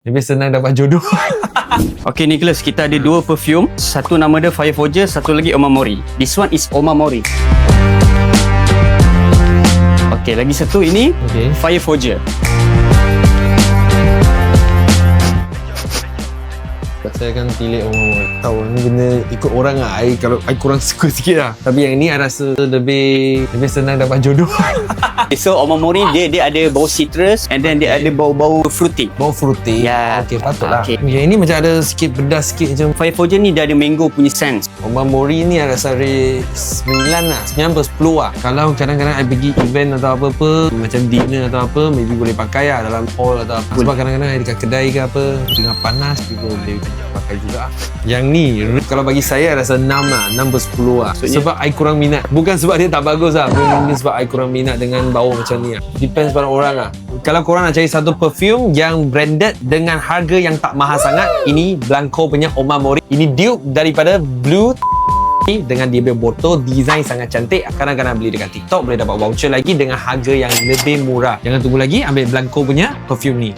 Lebih senang dapat jodoh. Okay Nicholas, kita ada dua perfume. Satu nama dia Fire Forger, satu lagi Omamori. This one is Omamori. Okay, lagi satu ini Fire Forger. Saya akan pilih Omamori. Tahu ni benda ikut orang lah. Kalau I kurang suka sikit lah. Tapi yang ni I rasa lebih senang dapat jodoh. So Omamori dia ada bau citrus and then dia ada bau-bau fruity. Bau fruity. Ya. Okey, patutlah. Okay. Yang ini macam ada sikit pedas sikit macam. Fire Forger ni dia ada mango punya sense. Omamori ni I rasa rate 9 lah. 9 per 10 lah. Kalau kadang-kadang I pergi event atau apa-apa, macam dinner atau apa, maybe boleh pakai lah dalam hall atau apa. Sebab kadang-kadang I dekat kedai ke apa, tengah panas juga boleh pakai juga. Yang ni kalau bagi saya I rasa 6 lah. 6 per 10 lah. Sebab I kurang minat. Bukan sebab dia tak bagus lah. Mungkin sebab I kurang minat dengan bau macam ni lah. Depends pada orang lah. Kalau korang nak cari satu perfume yang branded dengan harga yang tak mahal sangat, ini Blanco punya Omamori. Ini dupe daripada Blue dengan dia punya botol, design sangat cantik. Kadang-kadang beli dekat TikTok boleh dapat voucher lagi dengan harga yang lebih murah. Jangan tunggu lagi, ambil Blanco punya perfume ni.